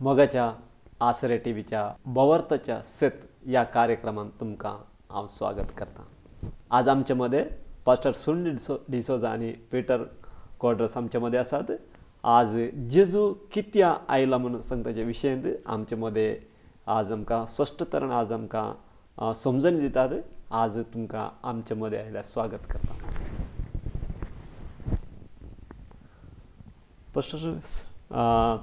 मोगाच्या आसरे टीव्हीच्या बवर्तच्या सेत या कार्यक्रमात तुमका हांव स्वागत करता। आज आमच्या मध्ये पास्टर सुनील डिसोजा आणि पीटर कॉड्रस आमच्या मध्ये आसात। आज जेजू कित्या आयला म्हणून सांगताच्या विशयांत आमच्या मध्ये आज आमकां स्पष्ट तरेन आज आमकां समजून दितात। आज तुमकां आमच्या मध्ये आयल्या स्वागत करता। पास्टर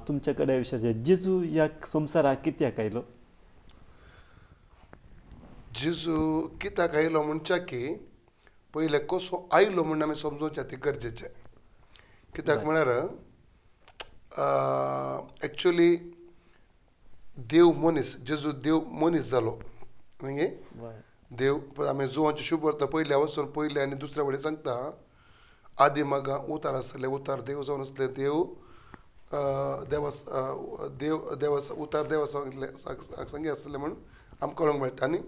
तुमच्याकडे विषय जेजू या संसाराक कित्याक आयलो? जेजू कित्याक आयलो म्हणच्या की पहिले कसो आयलो म्हणून आमी समजोवचें तें गरजेचें। कित्याक म्हळ्यार एक्चुअली देव मनीस जेजू देव मनीस जालो न्ही। देव आमी जुवांचे शुभ वर्त पयल्या वचून पयले आनी दुसऱ्या वडे सांगता आदी मागा उतार आसले, उतार देव जावन आसले, देव उतार देवा संगी आसले म्हणून आमकां कळोंक मेळटा। आनी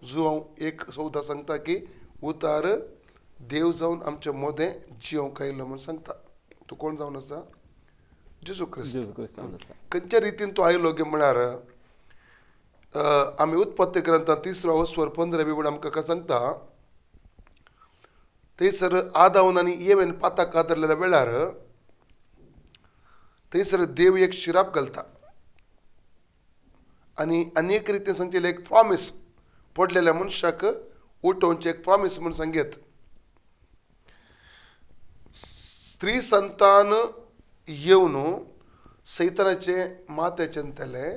जुवांव एक चवदा सांगता की उतार देव जावन आमचे मोदें जिवंक आयलो म्हणून सांगता। तूं कोण जावन आसा? जेजू क्रिस्त। खंयच्या रितीन तो आयलो गे म्हळ्यार आमी उत्पत्ती ग्रंथांत 3 वस्वर 15 बिबड आमकां सांगता थंयसर आदावन आनी येवेन पाताक कातरलेल्या वेळार थंयसर देव एक शिराप घालता आनी एक रितीन सांगचें एक प्रॉमीस पडलेल्या मनशाक उठोवचें एक प्रॉमीस म्हूण सांगेत। स्त्री संतान येवन सैतानाचे माथे चिंतले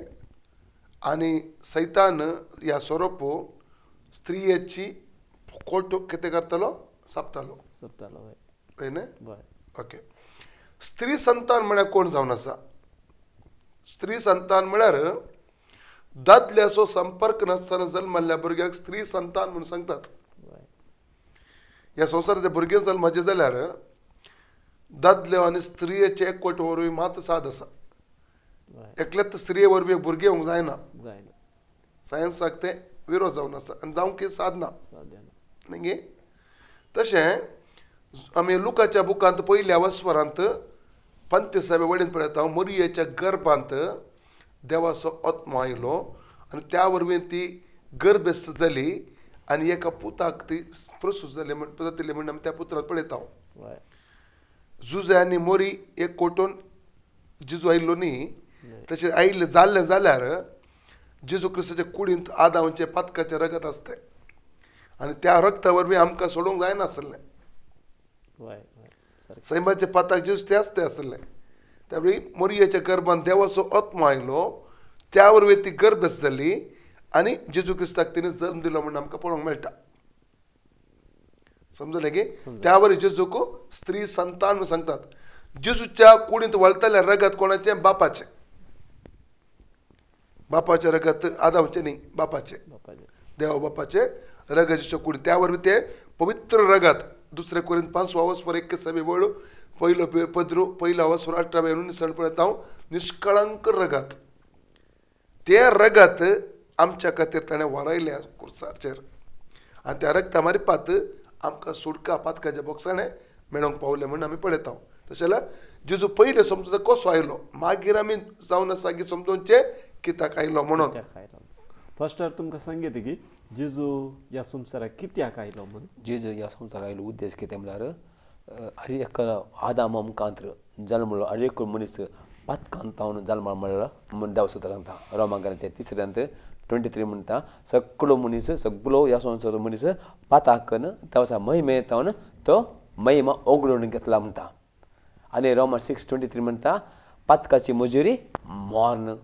आनी सैतान ह्या सोरोपो स्त्रियेची कोट कितें करतलो? सापतालो न्ही। ओके, स्त्री संतान म्हळ्यार कोण जावन आसा? स्त्री संतान म्हळ्यार दादल्याचो संपर्क नासतना जल्मल्ल्या भुरग्याक स्त्री संतान म्हणून सांगतात। ह्या संवसाराचे भुरगे जल्माचे जाल्यार दादल्यो आनी स्त्रियेचे एकवट वरवीं मात साद आसा। एकलेच स्त्रिये वरवीं भुरगे येवंक जायना। सायन्साक ते विरोध जावन आसा आनी जावंक साधना न्ही। तशें आमी लुकाच्या बुकांत पयल्या वस्वरांत 35व्या वडीन पळयता मरियेच्या गर्भांत देवाचो आत्मो आयलो आनी त्या वरवीं ती गर्भस्थ जाली आनी एका पुताक ती प्रसूत जाली म्हणून आमी त्या पुत्रांत पळयता। जुजे आनी मोरी एक कोटून जेजू आयिल्लो न्ही। तशें आयिल्लें जाल्लें जाल्यार जेजू क्रिस्ताच्या कुडींत आदामाचे पातकाचें रगत आसता आनी त्या रगता वरवीं आमकां सोडूंक जायनासलें। सैमाचे पाताक जेजू ते आसता आसलें। त्या वरवीं मोरयेच्या गर्भांत देवाचो आत्मो आयलो, त्या वरवीं ती गर्भस्थ जाली आनी जेजू क्रिस्ताक तिणें जल्म दिलो म्हणून आमकां पळोवंक मेळटा। समजलें गे? त्या वरवीं जेजूक स्त्री संतान म्हणून सांगतात। जेजूच्या कुडींत वळतालें रगत कोणाचें? बापाचें। बापाचें रगत आदामाचें न्ही, बापाचें, देवा बापाचें रगत जेजूच्या कुडींत। त्या वरवीं तें पवित्र रगत 2 कोरिंथ 5 वस्वर 21 बिबड पहिलो पद्रू 1 वस्वर 18 19 पळयता हांव निष्कळंक रगत। तें रगत आमच्या खातीर ताणें वरायलें कुर्साचेर आनी त्या रगता मार्फत आमकां सुटका पातकाच्या बोक्साणें मेळोवंक पावलें म्हणून आमी पळयता। तशें जाल्यार जेजू पयले समजून कसो आयलो, मागीर आमी जावन आसा की समजोवचें कित्याक आयलो म्हणून। फर्स्टर तुमकां सांगितलें की जेजू ह्या संवसाराक कित्याक आयलो म्हणून? जेजू ह्या संवसाराक आयलो उद्देश कितें म्हळ्यार हर एक आदामा मुखांतर जल्मलो हर एक मनीस पातकांतावन जल्मा म्हणल्यार म्हण देव सुद्दां सांगता। रोमांकनाचे 3 23 म्हणटा सगळो मनीस सगळो ह्या संवसाराचो मनीस पाताकन देवाच्या महिमेंतावन तो महिमा ओगडून घेतला म्हणटा। आनी रोमा 6:23 म्हणटा पातकाची मजुरी मरण,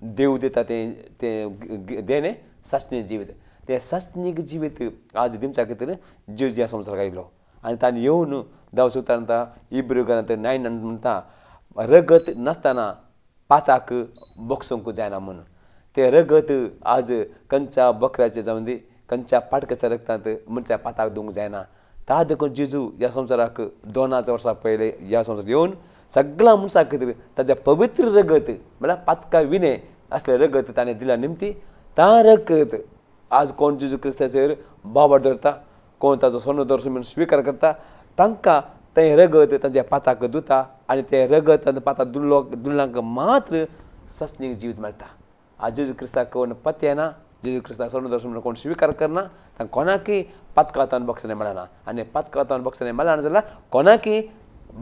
देव दिता ते देणे सस्तीक जिवीत। ते सस्तीक जिवीत आज दिवच्या खातीर जेजू ह्या संवसाराक आयलो आनी ताणें येवन देव सुद्दां सांगता इब्रियो ग्रंथ 9 म्हणटा रगत नासतना पाताक बोगसूंक जायना म्हणून। ते रगत आज खंयच्या बकऱ्याचे जावन दी खंयच्या पाटकाच्या रगतांत मनशा पाताक दिवंक जायना। ता देखून जेजू ह्या संवसाराक 2000 वर्सां पयले ह्या संवसाराक येवन सगळ्या मनशा खातीर ताच्या पवित्र रगत म्हळ्यार पातका विणे असलें रगत ताणें दिल्या निमती ता रगत आज कोण जेजू क्रिस्ताचेर बाबड धरता, कोण ताचो सोनो दर्शन म्हणून स्विकार करता, तांकां तें रगत तांच्या पाताक धुता आनी तें रगत तांच्या पाताक दुल्लांक मात्र सस्नीक जीवित मेळटा आज जेजू क्रिस्ताक कोण पत्याना जेजू क्रिस्ताक सोडून म्हणून कोण स्वीकार करना तांकां कोणाकी पातकातान बक्षणे मेळना आनी पातकातान बक्षणे मेळना जाल्यार कोणाकी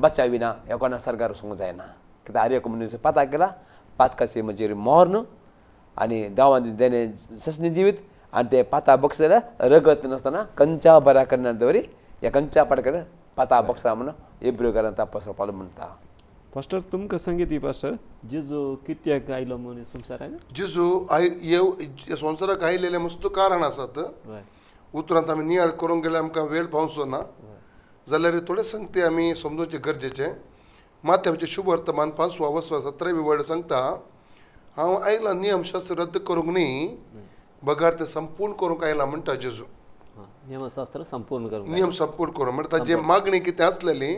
बचाविना ह्या कोणा सरकार वचूंक जायना कित्याक आर्य मनीस पाता केला पातकाचे म्हणजे मॉर्न आनी देवान देणे सस्नी जिवीत आनी ते पाता बक्स जाल्यार रगत नासतना कंचा बऱ्या करणार दवरी ह्या कंचा पाडकर पाता बक्सा म्हणून इब्रियो घरांत पासो पालो म्हणटा पास्टर तुमकां सांगितली पास्टर जेजू कित्याक आयलो म्हणून संवसाराक जेजू संवसाराक आयलेले मस्त कारण आसात हय उतरांत आमी नियाळ करूंक गेल्यार आमकां वेळ पावचो ना जाल्यार थोडे सांगते आमी समजोवचे गरजेचे माथ्याचे शुभ वर्तमान 5वा वसवा 17वी वर्ड सांगता हांव आयला नियमशास्त्र रद्द करूंक न्ही बगार ते संपूर्ण करूंक आयला म्हणटा जेजू नियमशास्त्र संपूर्ण करूंक नियम संपूर्ण करूं म्हणटा जे मागणी कितें आसलेली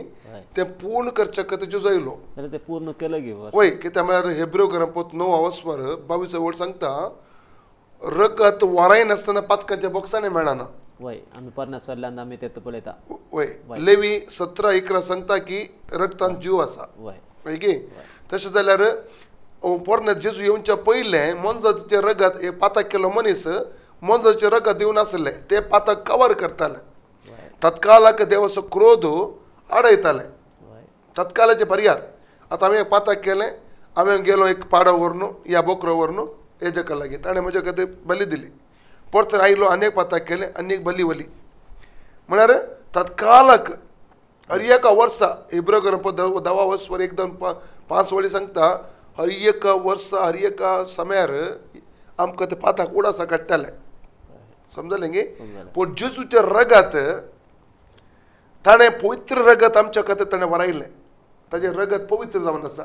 ते पूर्ण करच्या खातीर जेजू आयलो जाल्यार ते पूर्ण केलं गे वय कित्याक म्हळ्यार हेब्रेव घरांत 9वा वसवार 22 वर्ड सांगता रगत वराय नासतना पातकांच्या बॉक्सांनी मेळना वय आमी परमेश्वरल्यान आमी तें पळयता वय लेवी 17:11 सांगता की रगतान जीव आसा वय वय की तशें जाल्यार पोरणे जेजू येवच्या पयलें मोंजाचे रगत हे पाताक केलो मनीस मोंजाचे रगत दिवन आसले ते पाताक कवर करताले तत्कालाक देवाचो क्रोध आडयताले तत्कालाचे पर्यार आतां हांवें पाताक केलें हांवें गेलो एक पाडो व्हरून या बोकरो व्हरून हेजे लागीं ताणें म्हजे खातीर बली दिली परत आयलो अनेक पाताक केलें अनेक बली वली म्हळ्यार तत्कालाक हर एका वर्सा इब्रो करप 10वा वर्सवर 1-2-5 वळी सांगता हर एका वर्सा हर एका समयार आमकां ते पाताक उडासा काडटाले समजलें गे पूण जेजूचे रगत ताणें पवित्र रगत आमच्या खातीर ताणें वरायलें ताजें रगत पवित्र जावन आसा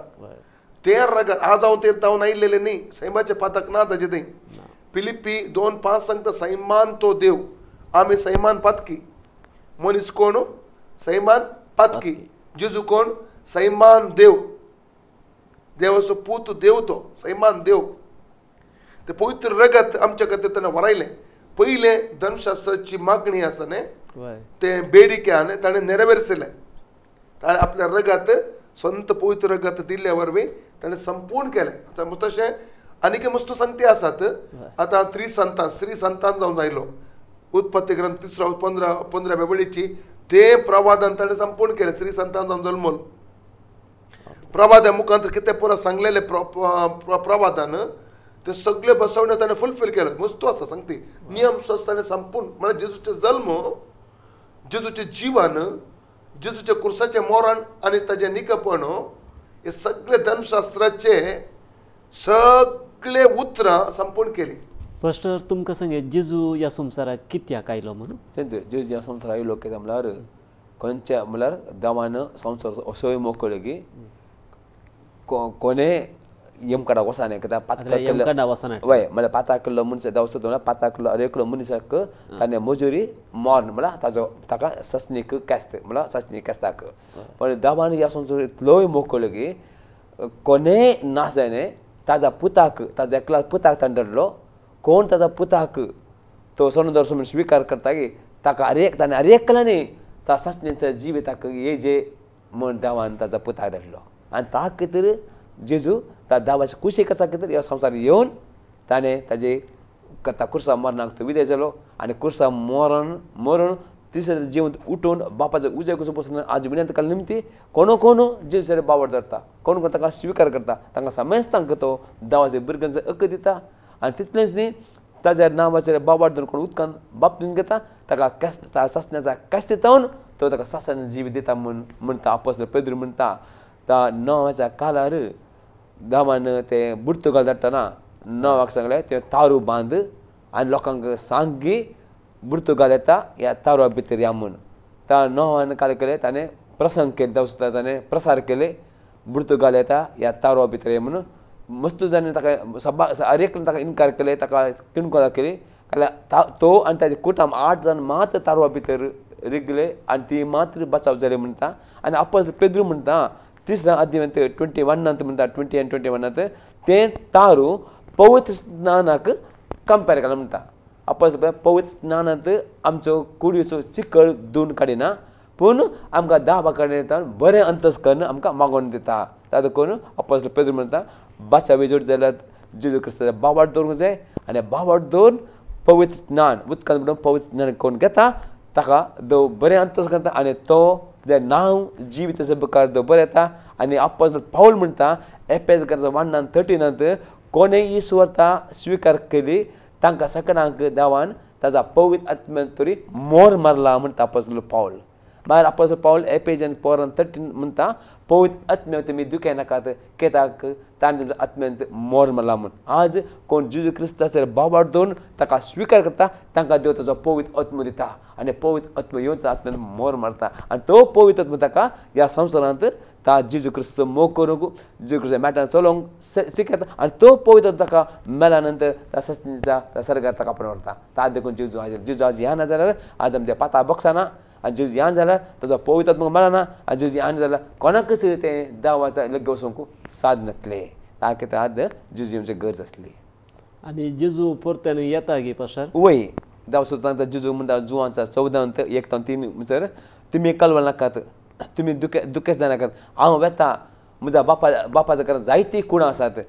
तें रगत आदावन तें जावन आयिल्लें न्ही सैमाचे पाताक ना ताजें थंय फिलिप्पी 2:5 सांगता सैमान तो देव आमी सैमान पातकी मनीस कोण सैमान पातकी जेजू कोण सैमान देव देवाचो पूत देव तो सैमान देव ते पवित्र रगत आमच्या खातीर ताणें वरायलें पयलें धर्मशास्त्राची मागणी आसा न्ही ते बेडिक्यान ताणें नेरवेरसिलें ताणें आपल्या रगत संत पवित्र रगत दिल्ल्या वरवीं ताणें संपूर्ण केलें तशें आनीक मस्त संगती आसात आतां स्त्री संतान जावन आयलो उत्पत्ती ग्रंथ 15व्या वळीची ते प्रवादान ताणें संपूर्ण केलें स्त्री संतान जावन जल्मल प्रवादा मुखांतर कितें पुरो सांगलेले प्रवादान ते सगळे बसवणे ताणें फुलफील केले मस्त आसा सांगती नियम ताणें संपूर्ण म्हळ्यार जेजूचे जल्म जेजूचे जिवन जेजूचे कुर्साचें मरण आनी ताजें निकपण हे सगळे धर्मशास्त्राचे सगळे उतरां संपूर्ण केली पास्टर तुमकां सांगे जेजू ह्या संवसाराक कित्याक आयलो म्हणून तेंच जेजू ह्या संवसाराक आयलो कित्याक म्हळ्यार खंयच्या म्हळ्यार देवान संवसार असोय मोकळ्यो की कोणे यमकाडाक वचना कित्याक वय म्हळ्यार पाताक केल्लो मनीस देव म्हळ्यार पाताक केल्लो हर एकलो मनशाक ताणें मजुरी मॉर्न म्हळ्यार ताका सस्नीक केस्त म्हळ्यार सस्नीक केस्ताक पण देवान ह्या संवसार इतलोय मोकळ्यो की कोणेय नाश जायने ताज्या पुताक ताज्या एकल्या पुताक ताणें धरलो कोण ताज्या पुताक तो सोडून दर्शन म्हणून स्विकार करता की ताका ताणें हर एकल्यानी सस्नीच्या जिविताक येजे म्हण देवान ताज्या पुताक धरलो आनी ताका खातीर जेजू त्या देवाची खुशी करचा खातीर ह्या संवसार येवन ताणें ताजे कुर्सा मरणाक तो विदय जालो आनी कुर्सा मरून तिसरे जिवंत उठून बापाचे उजे कसो बसून आज विनंती केल्या निमती कोण जेजूचेर बावर धरता कोण ताका स्विकार करता तांकां समेज तांकां तो देवाच्या भुरग्यांचो हक्क दिता आनी तितलेंच न्ही ताज्या नांवाचेर बावर धरून कोण उदकान बापतीन घेता ताका सस्न्याचा कश्ट दितावन तो ताका सासन जीव दिता म्हणटा आपोस्तल पेद्रू म्हणटा त्या नोवाच्या कालार देवान ते बुर्तुगाल धाडटना नोवाक सांगलें ते तारू बांद आनी लोकांक सांग की बुर्तुगाल येता ह्या तारुआ भितर या म्हूण त्या नोवान काय केलें ताणें प्रसंग केले देव सुद्दां ताणें प्रसार केले बुर्तुगाल येता ह्या तारुआ भितर ये म्हणून मस्त जाणें ताका सभा हर एक ताका इन्कार केले ताका तिणकोला केली जाल्यार तो आनी ताजे कुटुंब 8 जाण मात तारुआ भितर रिगले आनी ती मात्र बचाव जाले म्हणटा आनी आपोस्तल पेद्रू म्हणटा तिसऱ्या अध्यायांत 21 म्हणटा 20 आनी 21 ते तारू पवित्र स्नानाक कंपेर केला म्हणटा आपोस्तल पवित्र स्नानांत आमचो कुडीचो चिकळ धुवन काडिना पूण आमकां दाबा कडेन येता बरें अंतस्करण आमकां मागोवन दिता ताका करून आपोस्तल पेद्रू म्हणटा बाचा वेजोड जाल्यार जेजू क्रिस्ताचे बाबाट दवरूंक जाय आनी बाबाट दवरून पवित्र स्नान उदकांत बुडोवन पवित्र स्नान करून घेता ताका देव बरें अंतस करता आनी तो जे नांव जिविताचे प्रकार देव बरें येता आनी अपोस्तल पाऊल म्हणटा एफेसकाराच्या 1:13 कोणेय ईश्वरता स्विकार केली तांकां सगळ्यांक देवान ताचा पवित्र आत्म्यान तरी मोर मारला म्हणटा अपोस्तल पाऊल मागीर अपोस्तल पाऊल एफेसियन 4:13 म्हणटा पवित्र आत्म्या तुमी दुखाय नाकात कित्याक ताणें तुमच्या आत्म्यान मोर मारला म्हूण आज कोण जेजू क्रिस्ताचेर बाबाट दवरून ताका स्विकार करता तांकां देव ताचो पवित्र आत्मो दिता आनी पवित्र आत्मो येवन आत्म्यान मोर मारता आनी तो पवित्र आत्मो ताका ह्या संवसारांत ता जेजू क्रिस्त मोग करूंक जेजू क्रिस्त मॅटान चलोवंक शिकयता आनी तो पवित्र ताका मेल्या नंतर त्या सस्तीचा त्या सर्गार ताका परवडटा ता देखून जेजू आज ह्या ना जाल्यार आज आमच्या पाता बक्षाना आनी जेजू यान जाल्यार ताचो पवित्र आत्मो मेळना आनी जेजू यान जाल्यार कोणाकच तें देवाचा लग्गे वचूंक साद नासलें ताका कितें आज जेजू येवची गरज आसली आनी जेजू परत्यान येता गे पास्टर वय देव सुद्दां जेजू म्हणटा जुवांचा 14:1-3 म्हणसर तुमी कलवल नाकात तुमी दुखेस जानाकात हांव वेता म्हज्या बापाच्या घरांत जायतीं कुणां आसात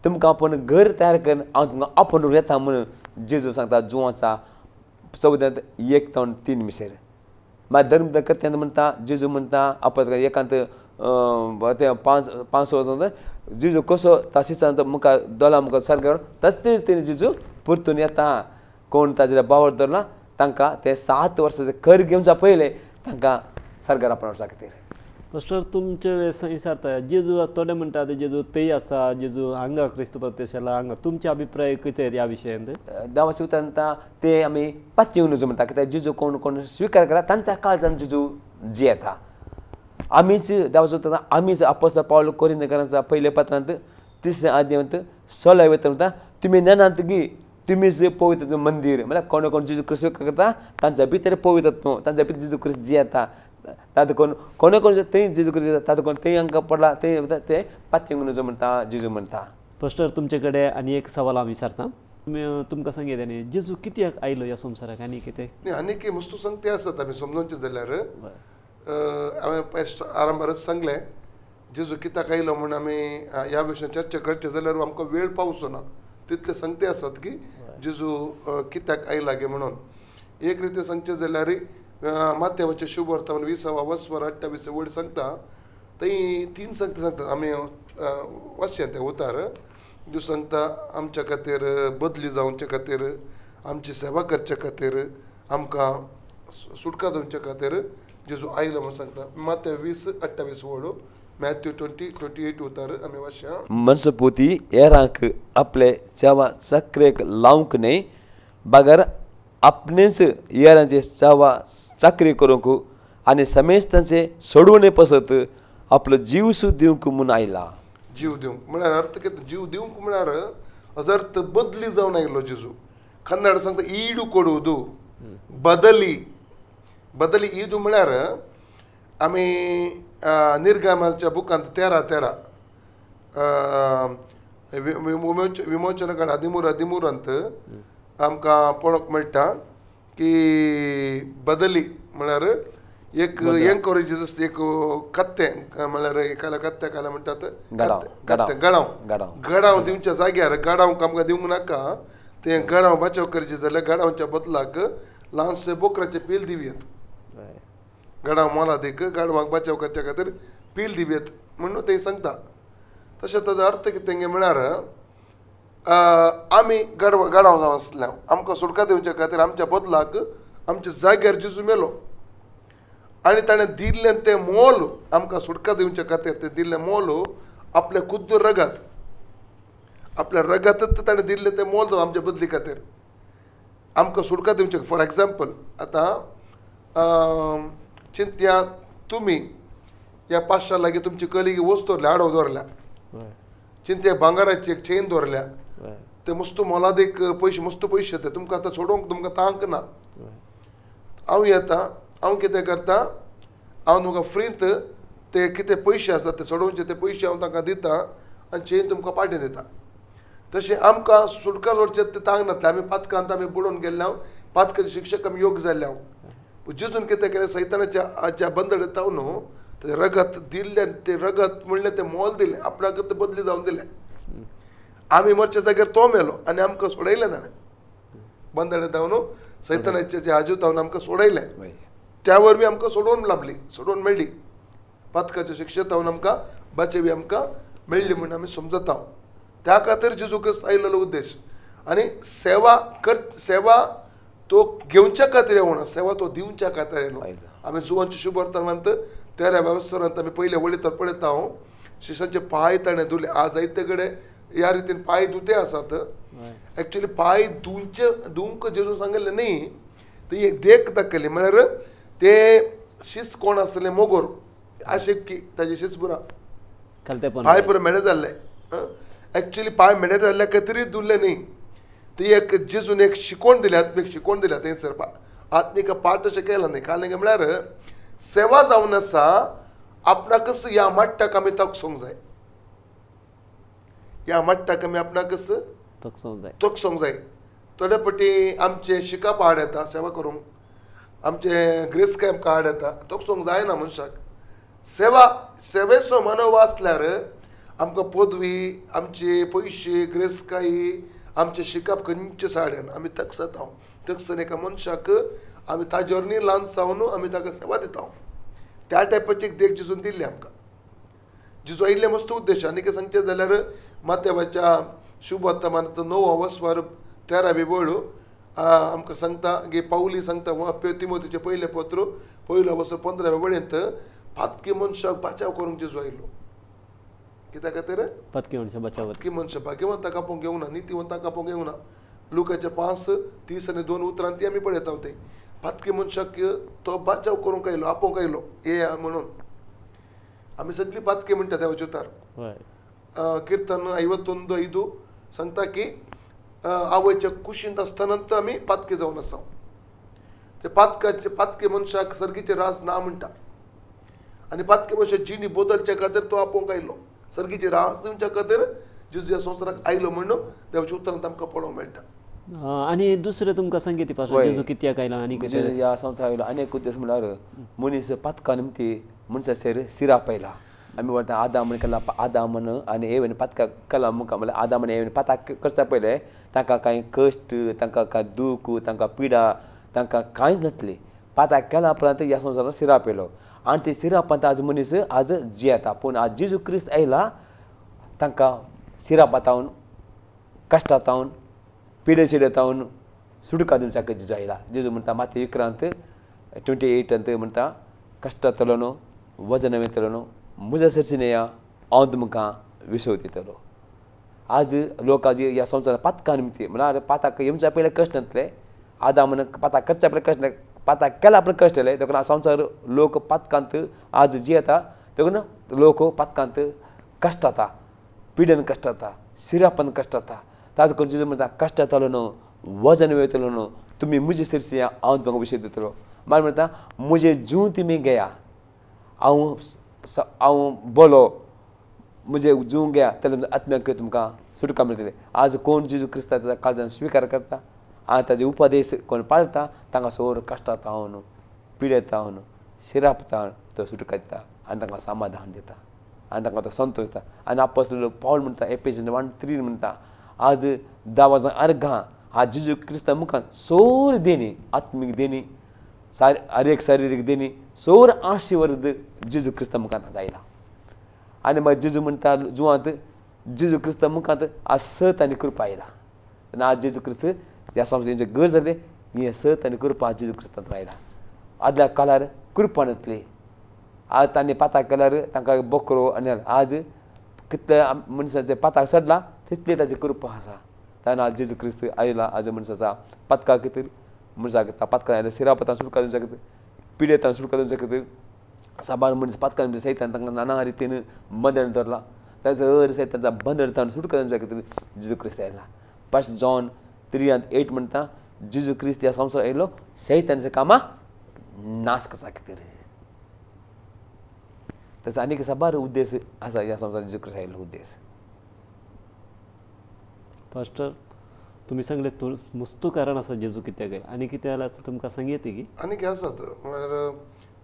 तुमकां आपूण घर तयार करून हांव तुमकां आपूण येता म्हणून जेजू सांगता जुवांचा 14:1-3 मिसेर मागीर धर्म करता म्हणटा जेजू म्हणटा आपण एकांत ते 5 वर्सां जेजू कसो ता शिसांत मुखार दोला मुखार सारको तच तरेन जेजू परतून येता कोण ताजेर बावर धरला तांकां ते 7 वर्साचे कर घेवच्या पयले तांकां सरकार आपण खातीर पास्टर तुमचे विचारता जेजू थोडे म्हणटात जेजू तेय आसा जेजू हांगा क्रिस्त प्रत्यक्षाला हांगा तुमचे अभिप्राय कितें ह्या विशयांत देवाचे उतर ते आमी पांचशे उनूच म्हणटा कित्याक जेजू कोण कोण स्विकार करा तांच्या काळजान जेजू जियेता आमीच देवाचे उतर आमीच अपोस्तल पाऊल कोरिंथीकारांच्या पयल्या पत्रांत 3 अध्यायांत 16 म्हणटा तुमी नेनात गी तुमीच पवित्र मंदीर म्हळ्यार कोण कोण जेजू क्रिस्त करता तांच्या भितर पवित्र तांच्या भितर जेजू क्रिस्त जियेता तातूंत कोण कोण थंय जेजू क्रिस्त तातूंत कोण थंय हांकां पडला ते पांचशे उनूच म्हणटा जेजू म्हणटा पास्टर तुमचे कडेन आनी एक सवाल हांव विचारता तुमकां सांगया न्ही जेजू कित्याक आयलो ह्या संवसाराक आनी कितें आनी वस्तू सांगते आसत आमी समजोवचे जाल्यार हांवें आरंभारच सांगलें जेजू कित्याक आयलो म्हूण आमी ह्या विशयान चर्चा करचे जाल्यार आमकां वेळ पावचो ना तितले सांगते आसत की जेजू कित्याक आयला गे म्हणून एक रितीन सांगचे जाल्यार माथेवाचे शुभ वर्तमान 20:28 वड सांगता थंय 3 सांगता आमी वाचचें तें उतार जेजू सांगता आमच्या खातीर बदली जावचे खातीर आमची सेवा करचे खातीर आमकां सुटका जावचे खातीर जेजू आयलो म्हणून सांगता माथ्या 20:28 वड मॅथ्यू 20:28 उतार आमी वाचया मनसपोती एरांक आपले चावा चक्रेक लावंक न्हय बागर आपणेच येरांचे चावा चाकरी करूंक आनी समेस्तांचे सोडवणे पसत आपलो जीव सुद्दां दिवंक म्हूण आयला जीव दिवंक म्हळ्यार अर्थ कितें जीव दिवंक म्हळ्यार हजर बदली जावन आयलो जेजू कन्नड सांगता ईडू कोडुವುದು बदली ईदू म्हळ्यार आमी निर्गमाच्या बुकांत 13 विमोचन काळ 13 आमकां पळोवंक मेळटा की बदली म्हळ्यार एक एनकरेजीस एक कत्तें म्हळ्यार एकाला कत्त्याक आला म्हणटात गडाव दिवच्या जाग्यार गडावंक आमकां दिवंक नाका तें गडाव बचाव करचें जाल्यार गडावच्या बदलाक ल्हानशे बोकराचे पील दिवयात गडाव मोलादीक गाडवांक बचाव करचे खातीर पील दिवयात म्हणून ते सांगता तशें ताजो अर्थ कितें म्हळ्यार आमी गडाव जावन आसल्या आमकां सुटका दिवचे खातीर आमच्या बदलाक आमच्या जाग्यार जेजू मेलो आनी ताणें दिल्लें तें मोल आमकां सुटका दिवचे खातीर तें दिल्लें मोल आपल्या खुद्द रगात आपल्या रगातच ताणें दिल्लें तें मोल आमच्या बदली खातीर आमकां सुटका दिवचे फॉर एग्जाम्पल आतां चिंत्या तुमी ह्या 500 लागीं तुमची कलिगी वस्त दवरल्या आडव दवरल्या चिंत्या भांगाराची एक चेन दवरल्या ते मस्त मोलादीक पयशे मस्त पयशे ते तुमकां आतां सोडोवंक तुमकां तांक ना हांव येता हांव कितें करता हांव तुमकां फ्रींत ते कितें पयशे आसा ते सोडोवचे ते पयशे हांव तांकां दिता आनी चेन तुमकां पाटी दिता तशें आमकां सुटका जोडचें तें तांक नासलें आमी पातकांत आमी बुडोवन गेल्ले हांव पातकाचे शिक्षक आमी योग जाल्ले हांव जेजून कितें केलें सैतानाच्या बंदड येता न्हू ते रगत दिल्लें ते रगत म्हणलें तें मोल दिलें आपणाक बदली जावन दिलें आमी मरच्या जाग्यार तो मेलो आनी आमकां सोडयलें ताणें बंदडे धांवन सैतानाचे जे आजू धांवन आमकां सोडयलें त्या वरवीं आमकां सोडोवन लाभली सोडोवन मेळ्ळी पातकाच्या शिक्षे धांवन आमकां बाचेवी आमकां मेळ्ळी म्हूण आमी समजता त्या खातीर जेजू क्रिस्त आयिल्लो उद्देश आनी सेवा तो घेवच्या खातीर येवना सेवा तो दिवच्या खातीर येयलो आमी जुवांचे शुभ वर्तमांत 13व्या वस्त्रांत आमी पयले वळीतर पळयता हांव शिशांचे पांय ताणें धुले आज जायते कडेन ह्या रितीन पांय धुते आसात एक्चुअली पांय धुवंक जेजून सांगिल्लें न्ही ती एक देख दाखयली म्हळ्यार ते शीस कोण आसले मोगोर आशेक की ताजे शीस पुरा पांय पुरो मेडे जाल्ले एक्चुअली पांय मेडे जाल्ल्या खातीर धुल्ले न्ही ती एक जेजून एक शिकोवण दिली आत्मीक शिकोवण दिल्या थंयसर आत्मीक पाठ अशें केलां न्ही कारण म्हळ्यार सेवा जावन आसा आपणाकच ह्या माट्टाक आमी तोखसोंक जाय ह्या माट्टाक आमी आपणाकच तोखसोंक जाय थोडे फावटी आमचे शिकाप आड येता सेवा करूंक आमचे ग्रेस कॅम्प आड येता तोखसोंक जायना मनशाक सेवेचो मनोव आसल्यार आमकां पदवी आमचे पयशे ग्रेसकायी आमचे शिकप खंयचे साड्यान आमी तकसत हांव तकसन एका मनशाक आमी ताजे न्ही ल्हान सावन आमी ताका सेवा दिता त्या टायपाची एक देख जेजून दिल्ली आमकां जेजू आयिल्ले मस्त उद्देश आनी कितें सांगचें जाल्यार माथेवाच्या शुभ वर्तमानांत 9 वस्वार 13वी वळ आमकां सांगता गे पावली सांगता तिमोथीचें पयलें पत्र पयलो वस्त्र 15व्या वळेंत पातकी मनशाक बचाव करूंक जेजू आयलो कित्या खातीर पातकी मनशां भाग्यवंताक आपोवंक येवना नितीवंताक आपोवंक येवना लुकाच्या 5:30 आनी 2 उतरां ती आमी पळयता ते पातकी मनशाक तो बचाव करूंक आयलो आपोवंक आयलो हे म्हणून आमी सगळीं पातकी म्हणटा देवाचे उतार किर्तन 51:5 सांगता की आवयच्या कुशींत आसतना आमी पातकी जावन आसा ते पातकी मनशाक सर्गीचे राज ना म्हणटा आनी पातकी मनशा जिणी बदलच्या खातीर तो आपोवंक आयलो सर्गीचे राज दिवच्या खातीर जेजू ह्या संवसाराक आयलो म्हणून देवाच्या उतरांत आमकां पळोवंक मेळटा आनी दुसरें तुमकां सांगिती पासून जेजू कित्याक आयलो आनी ह्या संवसाराक आयलो आनी एक उद्देश म्हळ्यार मनीस पातका निमती मनशाचेर सिराप आयला आमी वता आदाम केला आदामन आनी एवेन पातका केला मुखार म्हळ्यार आदामन एवेन पातक करता पयले तांकां कांय कश्ट तांकां कांय दूख तांकां पिडा तांकां कांयच नासली पातक केला उपरांत ह्या संवसाराक सिराप येयलो आनी ते सिरापांत आज मनीस आज जियेता पूण आज जेजू क्रिस्त आयला तांकां सिरापांतावन कश्टांतावन पिडे चिडेतावन सुटका दिवच्याक जेजू आयला जेजू म्हणटा माथ्या 11:28 म्हणटा कश्टांतलो न्हू वजन वेतलो न्हू म्हज्या सरसीन येया हांव तुमकां विसव दितलो आज लोक आज ह्या संवसाराक पातका निमती म्हळ्यार पाताक येवच्या पयले कश्ट नासले आदामान पाताक करच्या पयले कश्ट पाताक केला आपले कश्ट येले देखून संवसार लोक पातकांत आज जियेता देखून लोक पातकांत कश्ट जाता पिडेन कश्ट जाता सिरापान कश्ट जाता ताका करून जेजू म्हणटा कश्ट जातालो न्हू वजन वयतलो न्हू तुमी म्हजे सरसी हांव तुमकां विसव दितलो मागीर म्हणटा म्हजे जीव तुमी घेया हांव बोलो म्हजे जीव घेया तेन्ना आत्म्याक तुमकां सुटका मेळटली आज कोण जेजू क्रिस्ताचा काळजान स्विकार करता आनी ताजे उपदेश कोण पाळटा तांकां सगळो कश्टांतावन पिडेतावन शिरापतावन तो सुटका दिता आनी तांकां समाधान दिता आनी तांकां तो संतोश दिता आनी आपोस्तल पावल म्हणटा एफेसियन्स 1:3 म्हणटा आज 10 वर्सां अर्घां आज जेजू क्रिस्ता मुखार सोर देणी आत्मीक देणी हर एक शारिरीक देणी सोर आशिर्वाद जेजू क्रिस्ता मुखार जायला आनी मागीर जेजू म्हणटा जुवांत जेजू क्रिस्ता मुखांत आज सत आनी कृपा आयला आनी आज जेजू क्रिस्त ह्या संवसाराचे गरज जाले ही सत आनी कृपा जेजू क्रिस्तांत आयला आदल्या काळार कृपा नासली आज तांणी पाताक केल्यार तांकां बकरो आनी आज कितले मनशाचे पाताक चडला तितले ताजी कृपा आसा ताणें आज जेजू क्रिस्त आयला आज मनशाचा पातका खातीर मनशाक पातका आयला सिरापतान सुटका दिवच्या खातीर पिडेतान सुटका दिवच्या खातीर साबार मनीस पातकान सैतान तांकां नाना रितीन बंदन धरला ताचो हर सैतांचा बंदन सुटका दिवच्या खातीर जेजू क्रिस्त आयला 1 जॉन 3:8 म्हणटा जेजू क्रिस्त ह्या संवसार आयलो सैतानाचे कामां नाश करचा खातीर ताचो आनीक साबार उद्देश आसा ह्या संवसारात जेजू क्रिस्त आयलो उद्देश पास्टर तुम्ही सांगले मस्तू कारण आसा जेजू कित्याक आनी कितें जाल्यार तुमकां सांगिती की आनी कितें आसात म्हळ्यार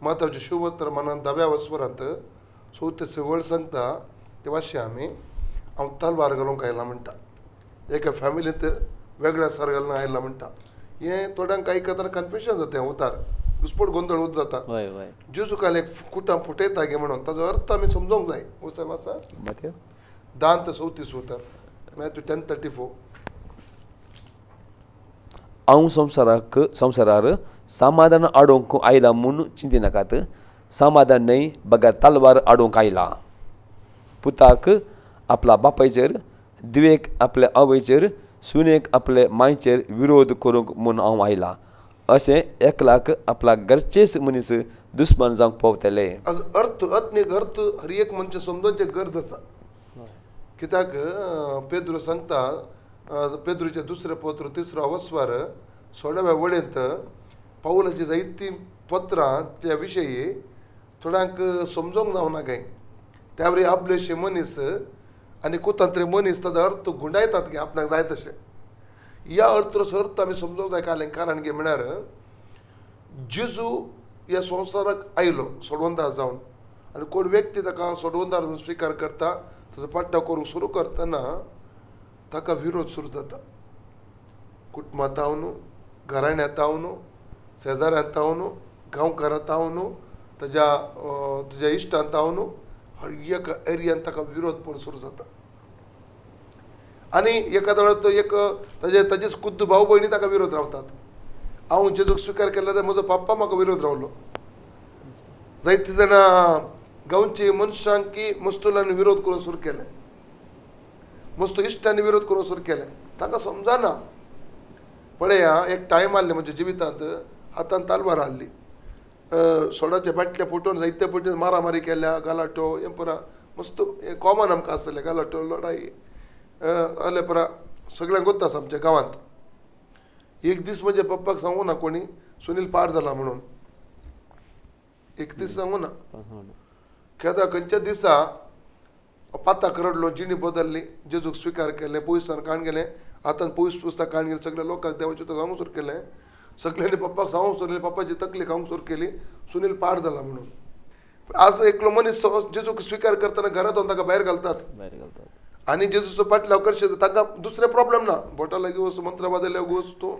माताचे शुभ वर्तमानांत 10व्या वस्वरांत 34 वळ सांगता ते वाचया आमी हांव तलवार घालूंक आयला म्हणटा एका फॅमिलींत वेगळ्या सर्गल आयला म्हणटा हे थोड्यांक आयकतना कन्फ्युजन जाता उतार घुसपट गोंधळ उत जाता वय वय जेजू काल एक कुटां फुटयता गे म्हणून ताजो अर्थ आमी समजूंक जाय साहेब आसा मत्यो दांत 34 उतर मॅथ्यू 10:34 हांव संवसारार समाधान आडोवंक आयला म्हूण चिंतिनाकात समाधान न्हय बगार तलवार आडोवंक आयला पुताक आपल्या बापायचेर दिवेक आपल्या आवयचेर सुनेक आपल्या मांयचेर विरोध करूंक म्हूण हांव आयला अशें एकल्याक आपल्या घरचेच मनीस दुस्मान जावंक पावतले आज अर्थ आत्मीक अर्थ हर एक मनशा समजोवचे गरज आसा कित्याक पेद्रू सांगता पेद्रूचे दुसरे पत्र 3 अवस्वार 16व्या वळेंत पावलाची जायतीं पत्रां त्या विशयी थोड्यांक समजोवंक जावना काय त्या वरी आपलेशे मनीस आनी कुतंत्रे मनीस ताजो अर्थ गुंडायतात गे आपणाक जाय तशें ह्या अर्थाचो अर्थ आमी समजोवंक जाय कालें कारण गे म्हळ्यार जेजू ह्या संवसाराक आयलो सोडवंदार जावन आनी कोण व्यक्ती ताका सोडवंदार म्हणून स्विकार करता ताजो पाट्टाव करूंक सुरू करतना ताका विरोध सुरू जाता कुटुंबांतावन घराण्यांतावन शेजाऱ्यांतावन गांवकारांतावन तुज्या इश्टांतावन हर एका एरियान ताका विरोध पण सुरू जाता आनी एका वेळार तो एक ताजेच खुद्द भाऊ भयणी ताका विरोध रावतात हांव जेजूक स्विकार केला जाल्यार म्हजो पप्पा म्हाका विरोध रावलो जायती जाणां गांवची मनशांक मस्तुलांनी विरोध करून सुरू केले मस्त इश्टांनी विरोध करून सुरू केले तांकां समजना पळया एक टायम आसले म्हज्या जिवितांत हातान तालवार आसली सोडाचे बाटल्या फुटोवन जायते पटीन मारामारी केल्या गालाटो हें परा मस्त हें कॉमन आमकां आसतलें गालाटो लढाई जाले परा सगळ्यांक गोत्ता आमच्या गांवांत एक दीस म्हज्या पप्पाक सांगू ना कोणी सुनील पाड जाला म्हणून एक दीस सांगू ना केदा खंयच्या दिसा पाताक रडलो जिणी बदलली जेजूक स्विकार केलें पोयसान काण गेलें आतां पोयस पुस्तक काण गेलें सगळ्या लोकांक देवाचें तो सांगूंक सुरू केलें सगळ्यांनी पप्पाक सांगूंक सुरू केलें पप्पाची तकली खावंक सुरू केली सुनील पाड जाला म्हणून आज एकलो मनीस जेजूक स्विकार करतना घरांत ताका भायर घालतात आनी जेजूचो पाटल्याव करचे ताका दुसरे प्रॉब्लेम ना बोटा लागीं वच मंत्रा वाजयल्यार वच तूं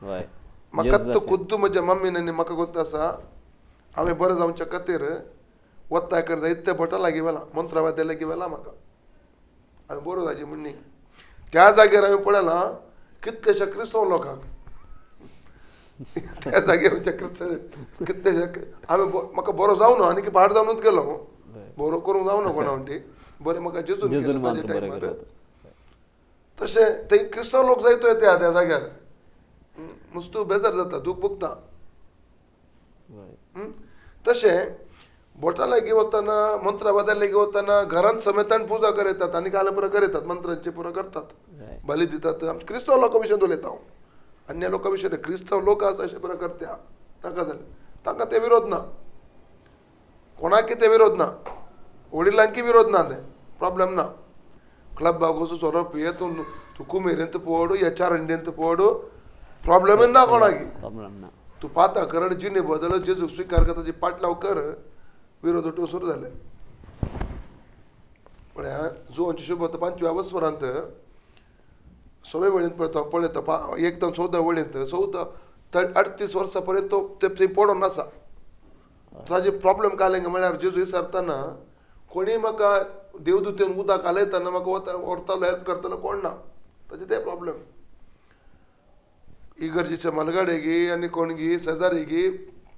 म्हाका तो खुद्द म्हज्या मम्मीन आनी म्हाका गोत्ता आसा हांवें बरें जावच्या खातीर वत्ता कर जायते बोटा लागीं वेला मंत्रा वाद्या लागीं वेला म्हाका हांवें बरो जाची म्हणणी त्या जाग्यार हांवें पळयलां कितलेशे क्रिस्तंव लोकांक त्या जाग्यार आमच्या क्रिस्तंव कितलेशे हांवें म्हाका बरो जावना आनी भायर जावनूच गेलो बरो करूंक जावना कोणा म्हणटी बरें म्हाका जेजून म्हाज्या टायमार तशें थंय क्रिस्तंव लोक जायतो येता त्या जाग्यार नुस्तें बेजार जाता दूख भोगता तशें बोटा लागीं वतना मंत्रा वाद्या लागीं वतना घरांत समेतान पुजा करयतात आनी काल पुरो करयतात मंत्रांचे पुरो करतात बली दितात आमचे क्रिस्तंव लोकां विशीं उलयता हांव अन्य लोकां विशीं क्रिस्तंव लोक आसा अशें पुरो करता ताका जालें तांकां ते विरोध ना कोणाकय ते विरोध ना वडिलांकी विरोध ना ते प्रॉब्लेम ना क्लबाक वचून सोरो पिये तूं कुमेरेंत पड या चारंडेंत पड प्रॉब्लेमूच ना कोणाकी तूं पाता करड जिणे बदल जेजूक स्विकार करता ताची पाटलाव कर विरोध उठोवंक सुरू जाले म्हळ्यार जुवांची शुभ 5व्या वस्वरांत 6व्या वळेंत पळयता एकदम 14 वळेंत 38 वर्सां पर्यंत तो ते पडून आसा ताजे प्रॉब्लेम काले म्हळ्यार जेजू विसरतना कोणी म्हाका देवदूतेन उदक घालयतना म्हाका व्हरतालो हेल्प करतालो कोण ना ताजे ते प्रॉब्लेम इगर्जेच्या मनगाडे गी आनी कोण गी शेजारी गी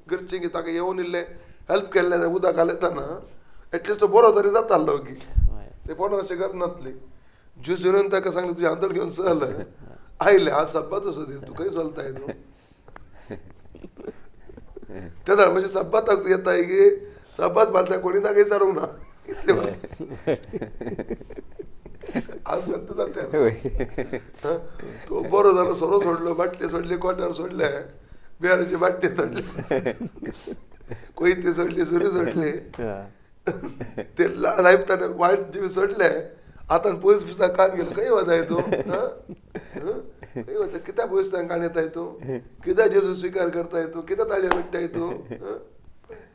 घरची गी ताका येवन इल्ले हेल्प केल्ले उदक घालयतना एटलिस्ट तो बरो तरी जातालो गी ते पडून अशें करनातली जेजून ताका सांगलें तुजें आंतड घेवन चल आयले आज सब्बात असो दी तूं खंय चलताय तूं तेदा म्हणजे सब्बाताक येताय गी सब्बात बालता कोणी ताका विचारूंक ना आज तो बरो जालो सोरो सोडलो बाटले सोडले कोटार सोडले बियाराची बाटली सोडले कोयते सोडली सुरी सोडली ते लायफताना वायट जीव सोडले आतां पयस पुसा काण गेलो खंय वताय तूं खंय वता कित्याक पयस काण येताय तूं कित्याक जेजू स्विकार करताय तूं कित्याक ताळयो मिट्टाय तूं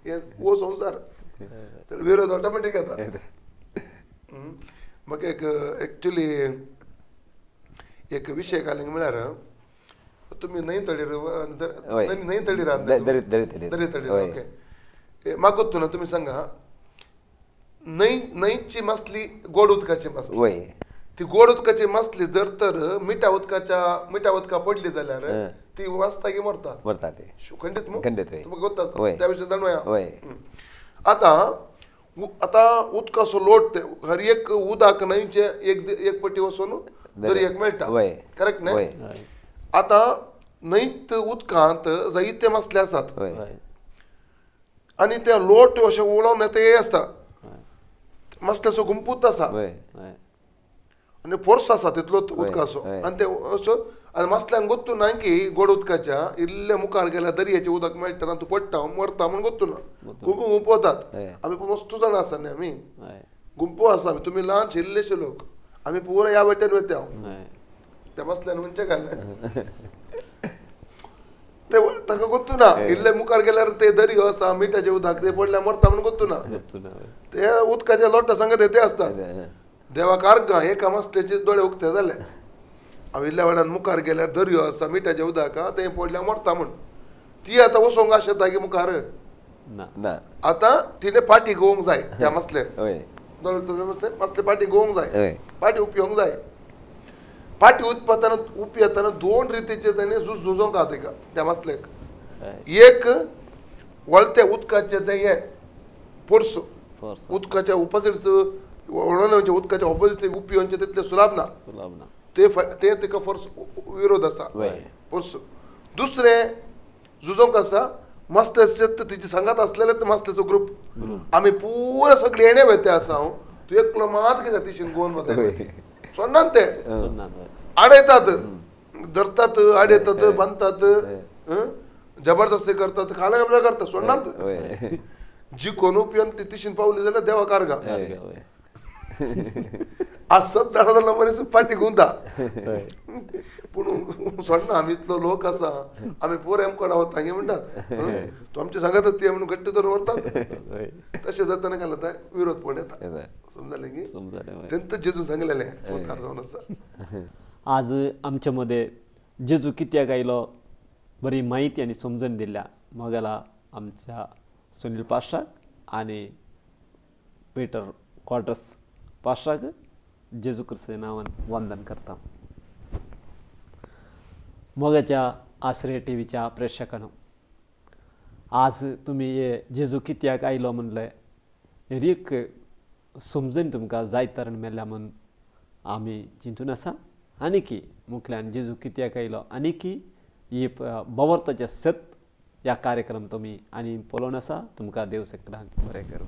हे वो संवसार विरोध ऑटोमॅटीक येता म्हाका एक एक्चुली एक विषय घालूंक म्हळ्यार तुम्ही न्हंय तळीर हय. न्हंय तळीर आहात दर्या न्हय तळीर. दर्या तळीर हय. ओके म्हाका ना तुम्ही सांगा न्हंयची मासली गोड उदकाची मासली वय ती गोड उदकाची मासली जर तर मिठा उदका पडली जाल्यार ती वाचता की मरता मरता ते खंडीत खंडीत, हय. तुमकां गोत्ता हय. त्या विशयी जाणूया वय आता उदकाचो लोट ते हर एक उदक न्हंयचे एक पटी वचून दर्याक मेळटा वय. करेक्ट न्हय वय आता न्हंयत उदकांत जायते मासले आसात वय आनी ते लोट अशें उडोवन येता हे आसता मासल्याचो गुंपूत आसा वय आनी फोर्स आसा तितलोच उदकाचो हय. आनी ते असो आनी मासल्यांक गोत्तू ना की गोड उदकाच्या इल्ले मुखार गेल्यार दर्याचें उदक मेळटा आनी तूं पडटा मरता म्हूण गोत्तू ना गुंपोवतात हय. आमी वस्तू जाण आसा न्ही आमी हय गुंपो आसा आमी तुमी ल्हान शिल्लेशे लोक आमी पुरो ह्या वाटेन वयता हय त्या मासल्यान उंचे घालले ते ताका गोत्तू ना इल्ले मुखार गेल्यार ते दर्यो आसा मिठाचें उदक ते पडल्यार मरता म्हूण गोत्तू ना तुला ते उदकाच्या लोटा सांगत ते आसतात देवाक अर्घ एका मासल्याचे दोळे उक्ते जाले हांव इल्ल्या वेळान मुखार गेल्यार दर्यो आसा मिठाचें उदक ते पडल्यार मरता म्हूण ती आतां वसोंक आशेता की मुखार ना ना आतां तिणें पाटी घेवंक जाय त्या मासल्यान वय मासले पाटी घेवंक जाय हय. पाटी उपयोंक जाय पाटी उपी येताना दोन रितीचे ताणें झुजोवंक आहा तेका त्या मासल्याक एक वळते उदकाचे ते हे फोर्स फोर्स उदकाच्या ऑपोजिट्स वळोवचे उदकाच्या ऑपोजिट उपयोगचे तितले सुलाभ ना सुलभ ना ते तिका फोर्स विरोध आसा वय. फोर्स दुसरें झुजोंक आसा मास्टर शेत तिची सांगात असलेले ते मास्टरचो ग्रुप आमी पुरो सगळे येणे वयते आसा हांव तूं एकलो मात कितें तिशीन गोवन मध्ये सोडनात ते ना आडयतात धरतात आडयतात बांदतात जबरदस्ती करतात खाला आपल्या करतात सोडनात वय जी कोण उपयोन ती तिशीन पावली जाल्यार देवा कारगा हय असंच जाणा जाल्यार मनीस पाटी गुंता पूण सोडना आमी इतलो लोक आसा आमी पोर एमकोडा वता गे म्हणटात तूं आमची सांगातच ती म्हणून गट्ट धरून व्हरतात तशें जातना काय जाता विरोध पळोवन येता समजलें की समजलें तेंत जेजू सांगलेलें मुखार जावन आसा आज आमच्यामध्ये जेजू कित्याक आयलो बरी माहिती आनी समजून दिल्या मोगेला आमच्या सुनील पाश्राक आनी पिटर क्वार्टर्स पाश्राक जेजू क्रिस्ताच्या नांवान वंदन करता मोगाच्या आसरे टीव्हीच्या प्रेक्षकांनो आज तुमी हे जेजू कित्याक आयलो म्हणलें एक समजून तुमकां जायत तरेन मेळ्ळ्या म्हूण आमी चिंतून आसा आनी की मुखल्यान जेजू कित्याक आयलो आनी की ही बवरताचें सत ह्या कार्यक्रम तुमी आनी पळोवन आसा तुमकां देव सगळ्यांक बरें करूं.